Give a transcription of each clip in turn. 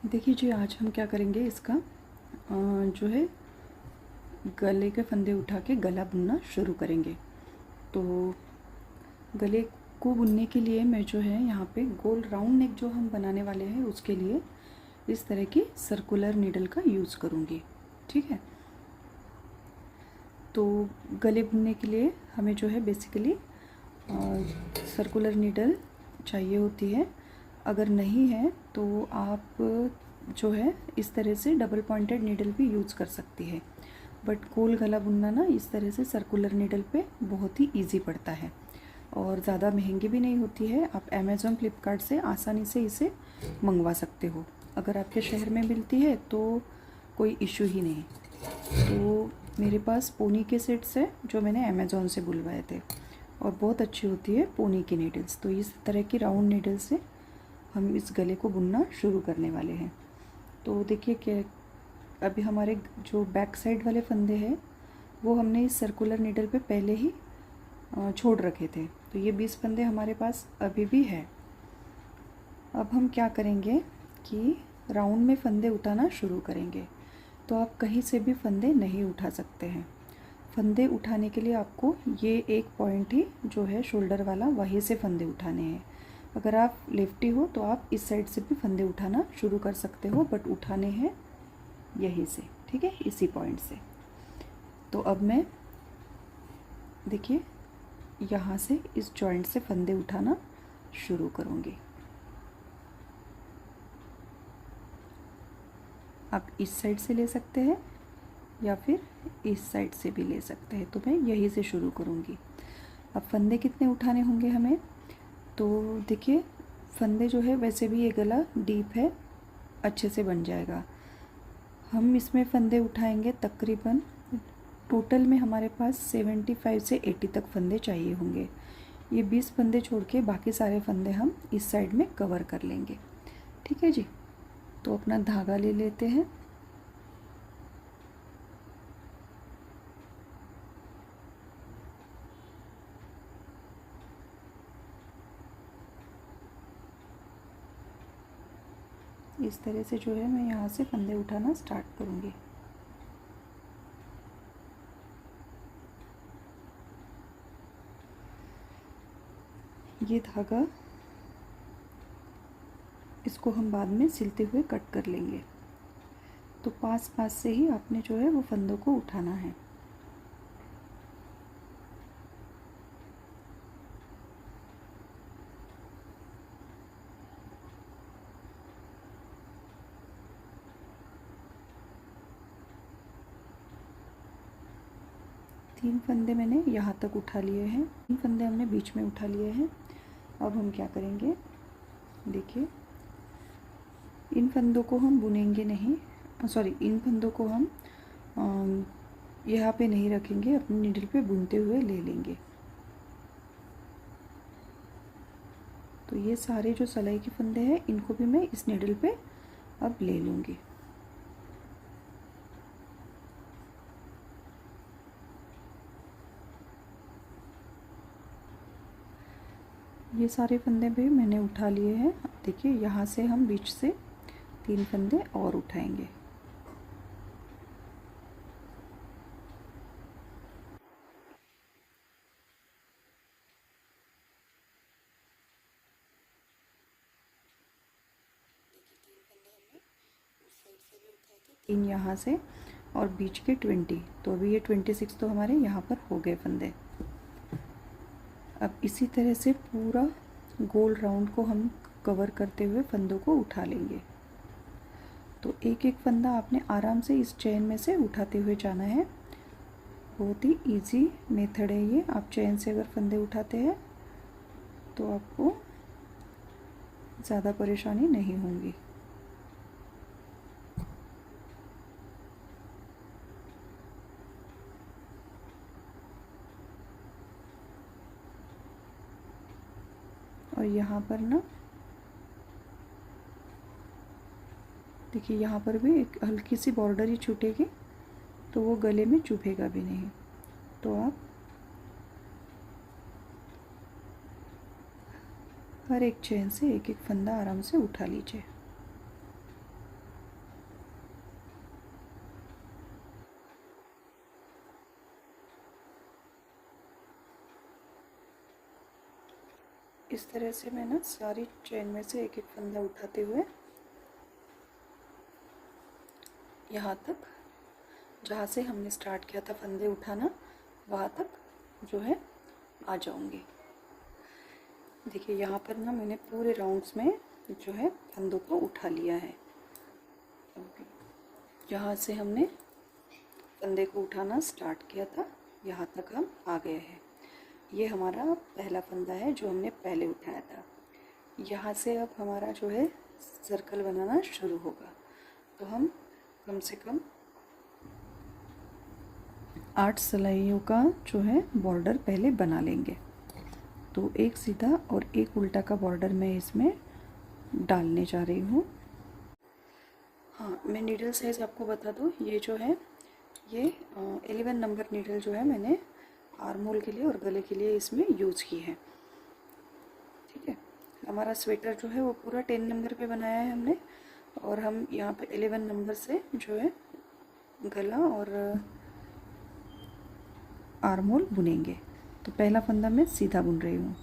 देखिए जी, आज हम क्या करेंगे, इसका जो है गले के फंदे उठा के गला बुनना शुरू करेंगे। तो गले को बुनने के लिए मैं जो है यहाँ पे गोल राउंड नेक जो हम बनाने वाले हैं उसके लिए इस तरह की सर्कुलर नीडल का यूज़ करूँगी। ठीक है, तो गले बुनने के लिए हमें जो है बेसिकली सर्कुलर नीडल चाहिए होती है। अगर नहीं है तो आप जो है इस तरह से डबल पॉइंटेड नीडल भी यूज़ कर सकती है। बट गोल गला बुनना ना इस तरह से सर्कुलर नीडल पे बहुत ही इजी पड़ता है और ज़्यादा महंगी भी नहीं होती है। आप अमेज़ॉन फ्लिपकार्ट से आसानी से इसे मंगवा सकते हो। अगर आपके शहर में मिलती है तो कोई इशू ही नहीं। तो मेरे पास पोनी के सेट्स है जो मैंने अमेज़ॉन से बुलवाए थे और बहुत अच्छी होती है पोनी की नीडल्स। तो इस तरह की राउंड नीडल से हम इस गले को बुनना शुरू करने वाले हैं। तो देखिए कि अभी हमारे जो बैक साइड वाले फंदे हैं वो हमने इस सर्कुलर नीडल पे पहले ही छोड़ रखे थे। तो ये 20 फंदे हमारे पास अभी भी है। अब हम क्या करेंगे कि राउंड में फंदे उठाना शुरू करेंगे। तो आप कहीं से भी फंदे नहीं उठा सकते हैं। फंदे उठाने के लिए आपको ये एक पॉइंट ही जो है शोल्डर वाला वहीं से फंदे उठाने हैं। अगर आप लेफ्टी हो तो आप इस साइड से भी फंदे उठाना शुरू कर सकते हो, बट उठाने हैं यहीं से। ठीक है, इसी पॉइंट से। तो अब मैं देखिए यहाँ से इस जॉइंट से फंदे उठाना शुरू करूँगी। आप इस साइड से ले सकते हैं या फिर इस साइड से भी ले सकते हैं। तो मैं यहीं से शुरू करूँगी। अब फंदे कितने उठाने होंगे हमें, तो देखिए फंदे जो है वैसे भी ये गला डीप है, अच्छे से बन जाएगा। हम इसमें फंदे उठाएंगे तकरीबन टोटल में हमारे पास 75 से 80 तक फंदे चाहिए होंगे। ये 20 फंदे छोड़ के बाकी सारे फंदे हम इस साइड में कवर कर लेंगे। ठीक है जी, तो अपना धागा ले लेते हैं। इस तरह से जो है मैं यहाँ से फंदे उठाना स्टार्ट करूँगी। ये धागा इसको हम बाद में सिलते हुए कट कर लेंगे। तो पास पास से ही आपने जो है वो फंदों को उठाना है। तीन फंदे मैंने यहाँ तक उठा लिए हैं, 3 फंदे हमने बीच में उठा लिए हैं। अब हम क्या करेंगे, देखिए इन फंदों को हम बुनेंगे नहीं, सॉरी इन फंदों को हम यहाँ पे नहीं रखेंगे, अपनी नीडल पे बुनते हुए ले लेंगे। तो ये सारे जो सलाई के फंदे हैं इनको भी मैं इस नीडल पे अब ले लूँगी। ये सारे फंदे भी मैंने उठा लिए हैं। अब देखिए यहाँ से हम बीच से 3 फंदे और उठाएंगे। तीन यहाँ से और बीच के 20, तो अभी ये 26 तो हमारे यहाँ पर हो गए फंदे। अब इसी तरह से पूरा गोल राउंड को हम कवर करते हुए फंदों को उठा लेंगे। तो एक एक फंदा आपने आराम से इस चेन में से उठाते हुए जाना है। बहुत ही इजी मेथड है ये। आप चेन से अगर फंदे उठाते हैं तो आपको ज़्यादा परेशानी नहीं होगी। और यहाँ पर ना देखिए यहाँ पर भी एक हल्की सी बॉर्डर ही छूटेगी, तो वो गले में चुभेगा भी नहीं। तो आप हर एक चेन से एक एक फंदा आराम से उठा लीजिए। इस तरह से मैं ना सारी चेन में से एक एक फंदा उठाते हुए यहाँ तक, जहाँ से हमने स्टार्ट किया था फंदे उठाना, वहाँ तक जो है आ जाऊँगी। देखिए यहाँ पर ना मैंने पूरे राउंड्स में जो है फंदों को उठा लिया है। जहाँ से हमने फंदे को उठाना स्टार्ट किया था यहाँ तक हम आ गए हैं। ये हमारा पहला फंदा है जो हमने पहले उठाया था। यहाँ से अब हमारा जो है सर्कल बनाना शुरू होगा। तो हम कम से कम 8 सिलाइयों का जो है बॉर्डर पहले बना लेंगे। तो एक सीधा और एक उल्टा का बॉर्डर मैं इसमें डालने जा रही हूँ। हाँ, मैं नीडल साइज़ आपको बता दूँ, ये जो है ये 11 नंबर नीडल जो है मैंने आर्म होल के लिए और गले के लिए इसमें यूज़ की है। ठीक है, हमारा स्वेटर जो है वो पूरा 10 नंबर पे बनाया है हमने, और हम यहाँ पे 11 नंबर से जो है गला और आर्म होल बुनेंगे। तो पहला फंदा मैं सीधा बुन रही हूँ।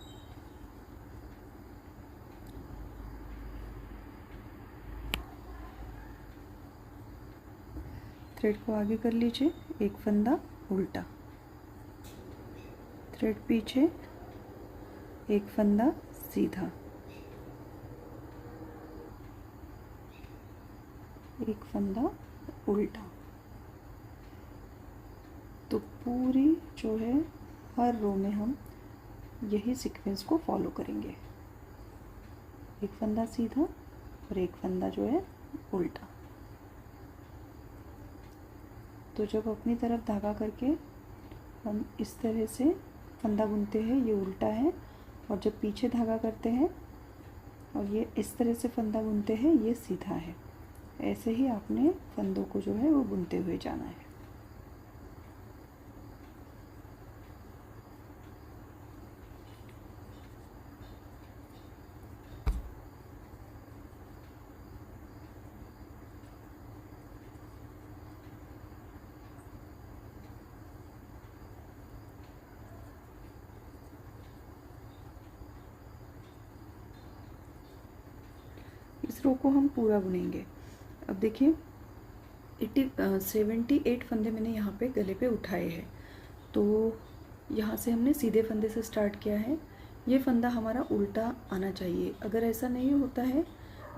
थ्रेड को आगे कर लीजिए, एक फंदा उल्टा, थ्रेड पीछे, एक फंदा सीधा, एक फंदा उल्टा। तो पूरी जो है हर रो में हम यही सीक्वेंस को फॉलो करेंगे, एक फंदा सीधा और एक फंदा जो है उल्टा। तो जब अपनी तरफ धागा करके हम इस तरह से फंदा बुनते हैं, ये उल्टा है, और जब पीछे धागा करते हैं और ये इस तरह से फंदा बुनते हैं, ये सीधा है। ऐसे ही आपने फंदों को जो है वो बुनते हुए जाना है। इस रो को हम पूरा बुनेंगे। अब देखिए 78 फंदे मैंने यहाँ पे गले पे उठाए हैं। तो यहाँ से हमने सीधे फंदे से स्टार्ट किया है। ये फंदा हमारा उल्टा आना चाहिए। अगर ऐसा नहीं होता है,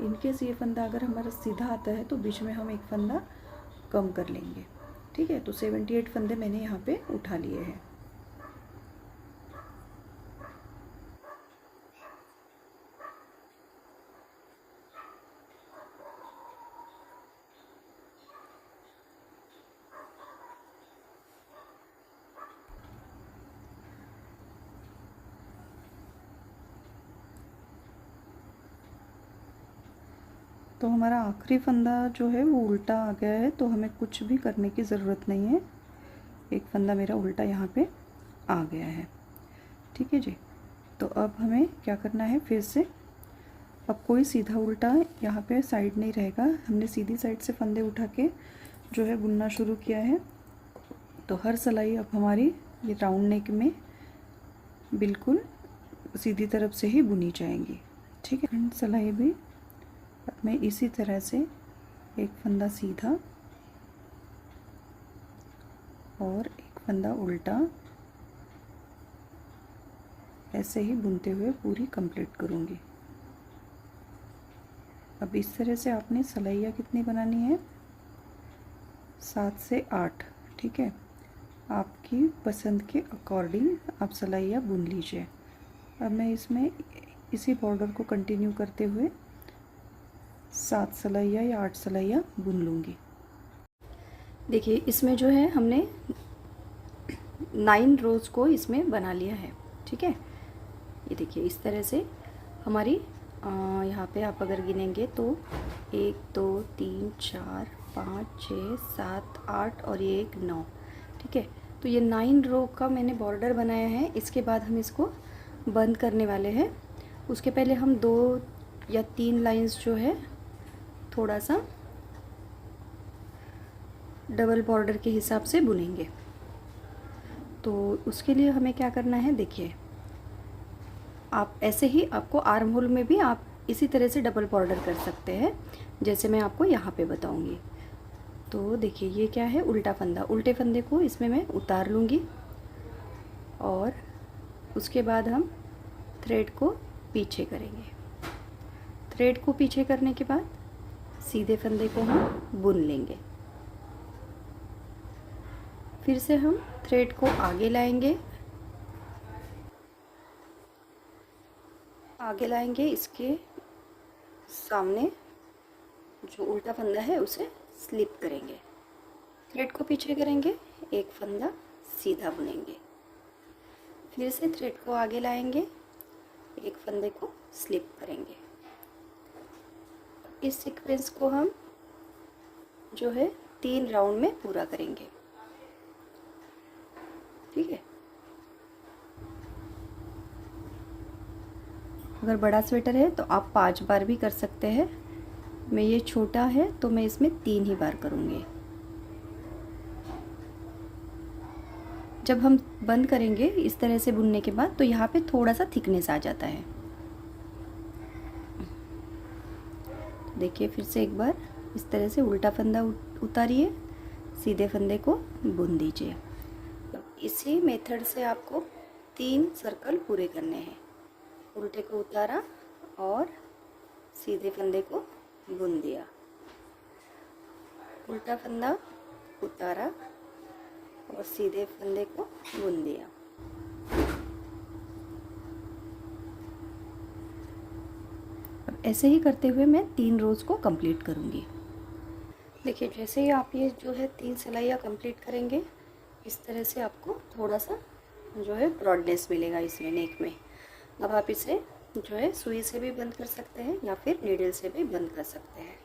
इनकेस ये फंदा अगर हमारा सीधा आता है, तो बीच में हम एक फंदा कम कर लेंगे। ठीक है, तो 78 फंदे मैंने यहाँ पे उठा लिए हैं। तो हमारा आखिरी फंदा जो है वो उल्टा आ गया है, तो हमें कुछ भी करने की ज़रूरत नहीं है। एक फंदा मेरा उल्टा यहाँ पे आ गया है। ठीक है जी। तो अब हमें क्या करना है, फिर से अब कोई सीधा उल्टा यहाँ पे साइड नहीं रहेगा। हमने सीधी साइड से फंदे उठा के जो है बुनना शुरू किया है। तो हर सिलाई अब हमारी ये राउंड नेक में बिल्कुल सीधी तरफ से ही बुनी जाएंगी। ठीक है, सिलाई भी अब मैं इसी तरह से एक फंदा सीधा और एक फंदा उल्टा ऐसे ही बुनते हुए पूरी कंप्लीट करूँगी। अब इस तरह से आपने सिलाइयाँ कितनी बनानी है, 7 से 8। ठीक है, आपकी पसंद के अकॉर्डिंग आप सिलाइयाँ बुन लीजिए। अब मैं इसमें इसी बॉर्डर को कंटिन्यू करते हुए 7 सिलाइयाँ या 8 सिलाइयाँ बुन लूँगी। देखिए इसमें जो है हमने 9 रोज़ को इसमें बना लिया है। ठीक है, ये देखिए इस तरह से हमारी यहाँ पे आप अगर गिनेंगे तो 1 2 3 4 5 6 7 8 और ये 1 9। ठीक है, तो ये 9 रो का मैंने बॉर्डर बनाया है। इसके बाद हम इसको बंद करने वाले हैं। उसके पहले हम 2 या 3 लाइंस जो है थोड़ा सा डबल बॉर्डर के हिसाब से बुनेंगे। तो उसके लिए हमें क्या करना है, देखिए आप ऐसे ही आपको आर्म होल में भी आप इसी तरह से डबल बॉर्डर कर सकते हैं, जैसे मैं आपको यहाँ पे बताऊँगी। तो देखिए ये क्या है, उल्टा फंदा। उल्टे फंदे को इसमें मैं उतार लूँगी और उसके बाद हम थ्रेड को पीछे करेंगे। थ्रेड को पीछे करने के बाद सीधे फंदे को हम बुन लेंगे। फिर से हम थ्रेड को आगे लाएंगे, इसके सामने जो उल्टा फंदा है उसे स्लिप करेंगे, थ्रेड को पीछे करेंगे, एक फंदा सीधा बुनेंगे, फिर से थ्रेड को आगे लाएंगे, एक फंदे को स्लिप करेंगे। इस सीक्वेंस को हम जो है 3 राउंड में पूरा करेंगे, ठीक है। अगर बड़ा स्वेटर है तो आप 5 बार भी कर सकते हैं। मैं ये छोटा है तो मैं इसमें 3 ही बार करूँगी। जब हम बंद करेंगे इस तरह से बुनने के बाद, तो यहाँ पे थोड़ा सा थिकनेस आ जाता है। देखिए फिर से एक बार इस तरह से उल्टा फंदा उतारिए, सीधे फंदे को बुन दीजिए। इसी मेथड से आपको 3 सर्कल पूरे करने हैं। उल्टे को उतारा और सीधे फंदे को बुन दिया, उल्टा फंदा उतारा और सीधे फंदे को बुन दिया। अब ऐसे ही करते हुए मैं 3 रोज़ को कंप्लीट करूँगी। देखिए जैसे ही आप ये जो है 3 सिलाइयाँ कंप्लीट करेंगे, इस तरह से आपको थोड़ा सा जो है ब्रॉडनेस मिलेगा इसमें नेक में। अब आप इसे जो है सुई से भी बंद कर सकते हैं या फिर नीडल से भी बंद कर सकते हैं।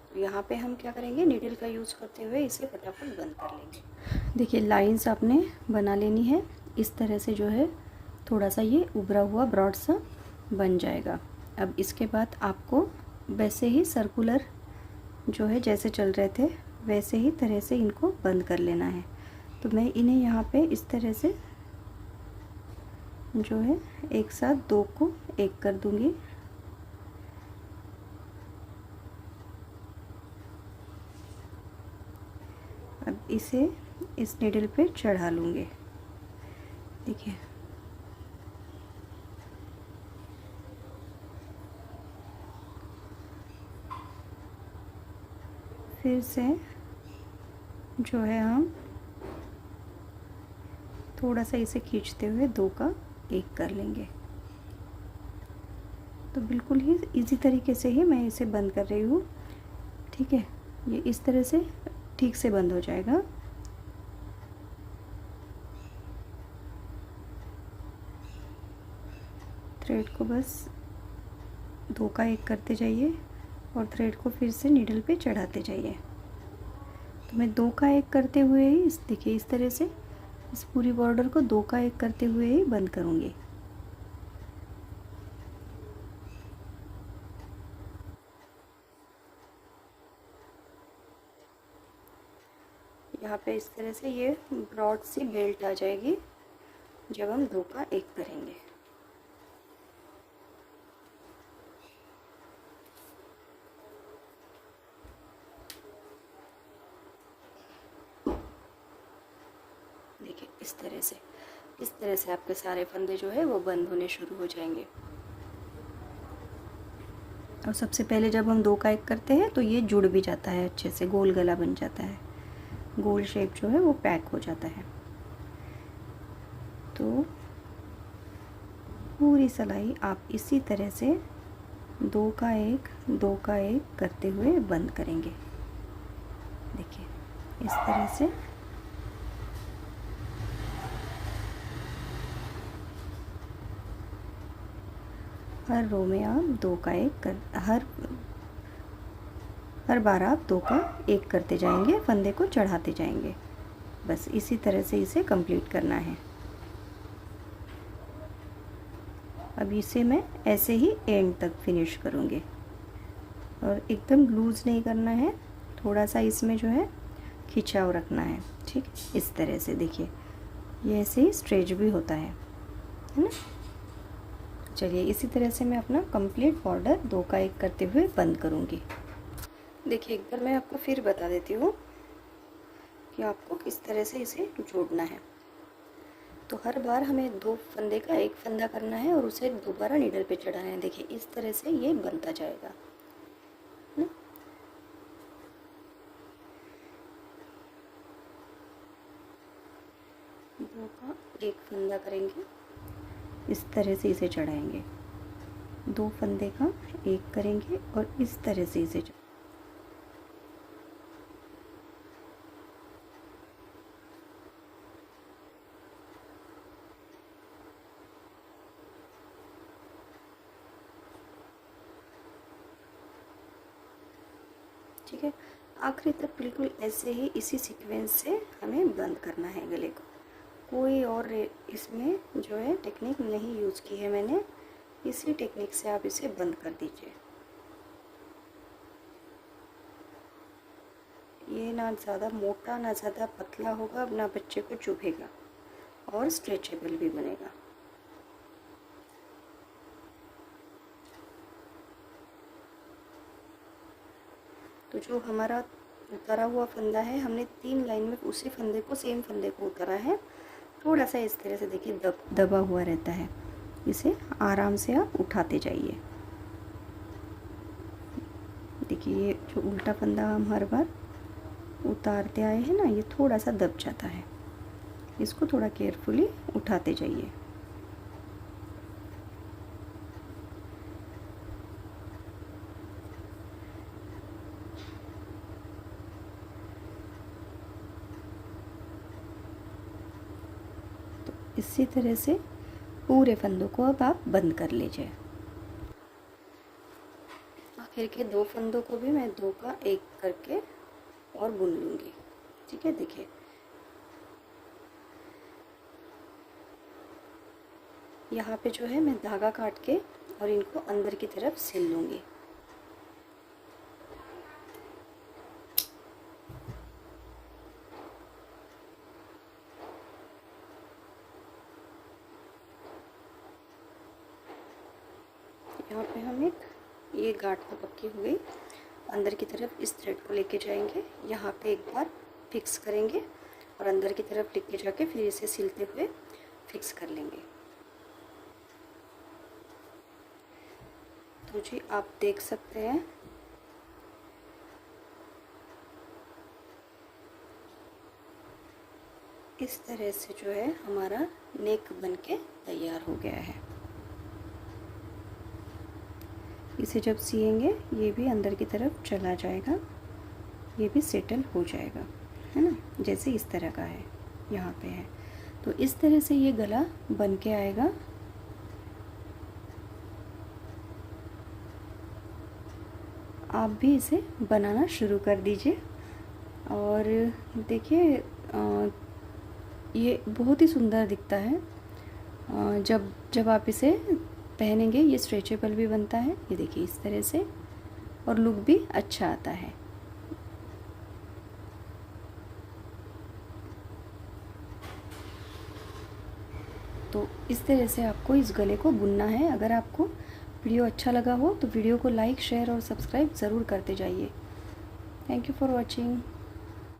तो यहाँ पे हम क्या करेंगे, नीडल का यूज़ करते हुए इसे फटाफट बंद कर लेंगे। देखिए लाइंस आपने बना लेनी है, इस तरह से जो है थोड़ा सा ये उभरा हुआ ब्रॉड सा बन जाएगा। अब इसके बाद आपको वैसे ही सर्कुलर जो है जैसे चल रहे थे वैसे ही तरह से इनको बंद कर लेना है। तो मैं इन्हें यहाँ पे इस तरह से जो है एक साथ 2 को एक कर दूंगी। अब इसे इस नीडल पे चढ़ा लूँगी। देखिए फिर से जो है हम थोड़ा सा इसे खींचते हुए 2 का 1 कर लेंगे। तो बिल्कुल ही इजी तरीके से ही मैं इसे बंद कर रही हूँ, ठीक है। ये इस तरह से ठीक से बंद हो जाएगा। थ्रेड को बस 2 का 1 करते जाइए और थ्रेड को फिर से नीडल पे चढ़ाते जाइए। तो मैं 2 का 1 करते हुए ही देखिए इस तरह से इस पूरी बॉर्डर को 2 का 1 करते हुए ही बंद करूँगी। यहाँ पे इस तरह से ये ब्रॉड सी बेल्ट आ जाएगी जब हम 2 का 1 करेंगे। देखिए इस तरह से आपके सारे फंदे जो है वो बंद होने शुरू हो जाएंगे। और सबसे पहले जब हम 2 का 1 करते हैं तो ये जुड़ भी जाता है, अच्छे से गोल गला बन जाता है, गोल शेप जो है वो पैक हो जाता है। तो पूरी सिलाई आप इसी तरह से 2 का 1 करते हुए बंद करेंगे। देखिए इस तरह से हर रो में आप 2 का 1 कर हर बार आप 2 का 1 करते जाएंगे, फंदे को चढ़ाते जाएंगे। बस इसी तरह से इसे कंप्लीट करना है। अब इसे मैं ऐसे ही एंड तक फिनिश करूँगी और एकदम लूज़ नहीं करना है, थोड़ा सा इसमें जो है खिंचाव रखना है, ठीक। इस तरह से देखिए ये ऐसे ही स्ट्रेच भी होता है ना। चलिए इसी तरह से मैं अपना कंप्लीट बॉर्डर 2 का 1 करते हुए बंद करूँगी। देखिए एक बार मैं आपको फिर बता देती हूँ कि आपको किस तरह से इसे जोड़ना है। तो हर बार हमें 2 फंदे का 1 फंदा करना है और उसे दोबारा नीडल पे चढ़ाना है। देखिए इस तरह से ये बनता जाएगा ना। दो का 1 फंदा करेंगे, इस तरह से इसे चढ़ाएंगे। 2 फंदे का 1 करेंगे और इस तरह से इसे ठीक है। आखिरी तक बिल्कुल ऐसे ही इसी सीक्वेंस से हमें बंद करना है गले को। कोई और इसमें जो है टेक्निक नहीं यूज़ की है मैंने, इसी टेक्निक से आप इसे बंद कर दीजिए। ये ना ज़्यादा मोटा ना ज़्यादा पतला होगा, ना बच्चे को चुभेगा और स्ट्रेचेबल भी बनेगा। तो जो हमारा उतारा हुआ फंदा है, हमने 3 लाइन में उसी फंदे को सेम फंदे को उतारा है। थोड़ा सा इस तरह से देखिए दबा हुआ रहता है, इसे आराम से आप उठाते जाइए। देखिए ये जो उल्टा फंदा हम हर बार उतारते आए हैं ना, ये थोड़ा सा दब जाता है, इसको थोड़ा केयरफुली उठाते जाइए। इसी तरह से पूरे फंदों को अब आप बंद कर लीजिए। आखिर के 2 फंदों को भी मैं 2 का 1 करके और बुन लूँगी। ठीक है, देखिए यहाँ पे जो है मैं धागा काट के और इनको अंदर की तरफ सिल लूँगी। यहाँ पे हम एक ये गांठ तो पक्की हो गई, अंदर की तरफ इस थ्रेड को लेके जाएंगे, यहाँ पे एक बार फिक्स करेंगे और अंदर की तरफ लेके जाके फिर इसे सिलते हुए फिक्स कर लेंगे। तो जी आप देख सकते हैं इस तरह से जो है हमारा नेक बनके तैयार हो गया है। इसे जब सिएंगे ये भी अंदर की तरफ चला जाएगा, ये भी सेटल हो जाएगा, है ना, जैसे इस तरह का है यहाँ पे है। तो इस तरह से ये गला बन के आएगा। आप भी इसे बनाना शुरू कर दीजिए और देखिए ये बहुत ही सुंदर दिखता है। जब आप इसे पहनेंगे ये स्ट्रेचेबल भी बनता है, ये देखिए इस तरह से, और लुक भी अच्छा आता है। तो इस तरह से आपको इस गले को बुनना है। अगर आपको वीडियो अच्छा लगा हो तो वीडियो को लाइक, शेयर और सब्सक्राइब ज़रूर करते जाइए। Thank you for watching.